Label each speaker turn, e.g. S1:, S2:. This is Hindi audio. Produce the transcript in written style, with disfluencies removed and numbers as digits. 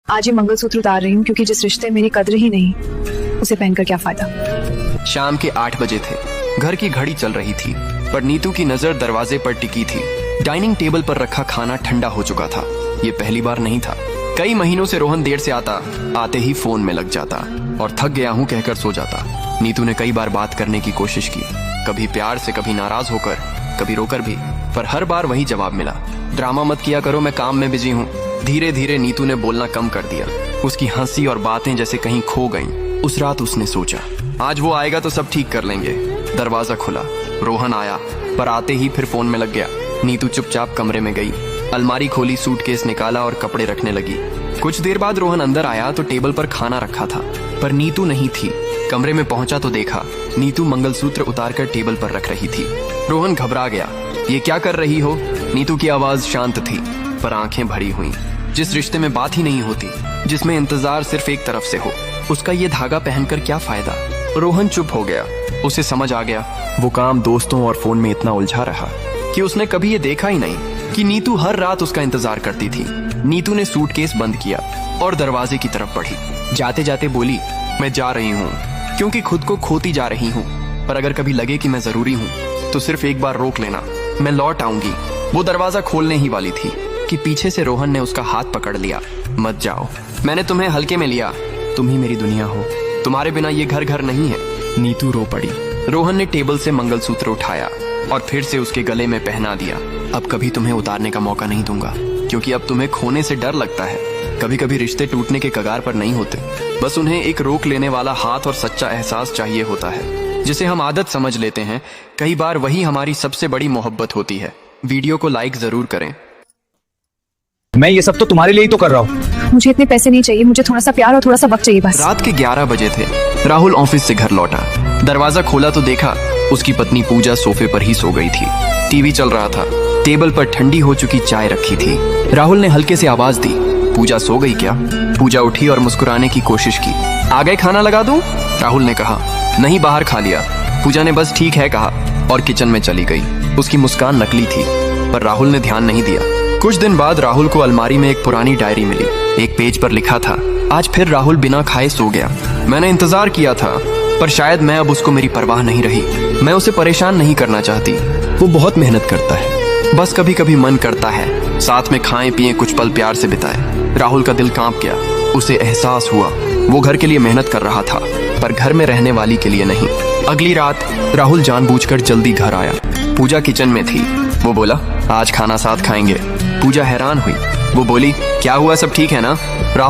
S1: आज ये मंगलसूत्र उतार रही हूँ क्योंकि जिस रिश्ते में मेरी कद्र ही नहीं उसे पहनकर क्या फायदा।
S2: शाम के 8 बजे थे। घर की घड़ी चल रही थी पर नीतू की नजर दरवाजे पर टिकी थी। डाइनिंग टेबल पर रखा खाना ठंडा हो चुका था। ये पहली बार नहीं था। कई महीनों से रोहन देर से आता, आते ही फोन में लग जाता और थक गया हूँ कहकर सो जाता। नीतू ने कई बार बात करने की कोशिश की, कभी प्यार से, कभी नाराज होकर, कभी रोकर भी, पर हर बार वही जवाब मिला, ड्रामा मत किया करो, मैं काम में बिजी हूँ। धीरे धीरे नीतू ने बोलना कम कर दिया। उसकी हंसी और बातें जैसे कहीं खो गईं। उस रात उसने सोचा आज वो आएगा तो सब ठीक कर लेंगे। दरवाजा खुला, रोहन आया, पर आते ही फिर फोन में लग गया। नीतू चुपचाप कमरे में गई, अलमारी खोली, सूटकेस निकाला और कपड़े रखने लगी। कुछ देर बाद रोहन अंदर आया तो टेबल पर खाना रखा था पर नीतू नहीं थी। कमरे में पहुंचा तो देखा नीतू मंगलसूत्र उतारकर टेबल पर रख रही थी। रोहन घबरा गया, ये क्या कर रही हो? नीतू की आवाज शांत थी पर आंखें भरी हुई। जिस रिश्ते में बात ही नहीं होती, जिसमें इंतजार सिर्फ एक तरफ से हो, उसका ये धागा पहनकर क्या फायदा? रोहन चुप हो गया। उसे समझ आ गया वो काम, दोस्तों और फोन में इतना उलझा रहा कि उसने कभी ये देखा ही नहीं कि नीतू हर रात उसका इंतजार करती थी। नीतू ने सूटकेस बंद किया और दरवाजे की तरफ बढ़ी। जाते जाते बोली, मैं जा रही हूँ क्योंकि खुद को खोती जा रही हूँ, पर अगर कभी लगे कि मैं जरूरी हूँ तो सिर्फ एक बार रोक लेना, मैं लौट आऊंगी। वो दरवाजा खोलने ही वाली थी कि पीछे से रोहन ने उसका हाथ पकड़ लिया। मत जाओ, मैंने तुम्हें हल्के में लिया, तुम ही मेरी दुनिया हो, तुम्हारे बिना ये घर घर नहीं है। नीतू रो पड़ी। रोहन ने टेबल से मंगलसूत्र उठाया और फिर से उसके गले में पहना दिया। अब कभी तुम्हें उतारने का मौका नहीं दूंगा क्योंकि अब तुम्हें खोने से डर लगता है। कभी कभी रिश्ते टूटने के कगार पर नहीं होते, बस उन्हें एक रोक लेने वाला हाथ और सच्चा एहसास चाहिए होता है, जिसे हम आदत समझ लेते हैं। कई बार वही हमारी सबसे बड़ी मोहब्बत होती है। वीडियो को लाइक जरूर करें।
S3: मैं ये सब तो तुम्हारे लिए ही तो कर रहा हूँ।
S1: मुझे इतने पैसे नहीं चाहिए, मुझे थोड़ा सा प्यार और थोड़ा सा वक्त चाहिए बस।
S2: रात के 11 बजे थे। राहुल ऑफिस से घर लौटा। दरवाजा खोला तो देखा उसकी पत्नी पूजा सोफे पर ही सो गई थी। टीवी चल रहा था। टेबल पर ठंडी हो चुकी चाय रखी थी। राहुल ने हल्के से आवाज दी, पूजा सो गई क्या? पूजा उठी और मुस्कुराने की कोशिश की। आ गए, खाना लगा दूं? राहुल ने कहा। नहीं, बाहर खा लिया। पूजा ने बस ठीक है कहा और किचन में चली गई। उसकी मुस्कान नकली थी पर राहुल ने ध्यान नहीं दिया। कुछ दिन बाद राहुल को अलमारी में एक पुरानी डायरी मिली। एक पेज पर लिखा था, आज फिर राहुल बिना खाए सो गया। मैंने इंतजार किया था पर शायद मैं अब उसको मेरी परवाह नहीं रही। मैं उसे परेशान नहीं करना चाहती। वो बहुत मेहनत करता है, बस कभी कभी मन करता है साथ में खाएं पिएं, कुछ पल प्यार से बिताएं। राहुल का दिल कांप गया। उसे एहसास हुआ वो घर के लिए मेहनत कर रहा था पर घर में रहने वाली के लिए नहीं। अगली रात राहुल जानबूझकर जल्दी घर आया। पूजा किचन में थी। वो बोला, आज खाना साथ खाएंगे। पूजा हैरान हुई। वो बोली, क्या हुआ, सब ठीक है ना? राहुल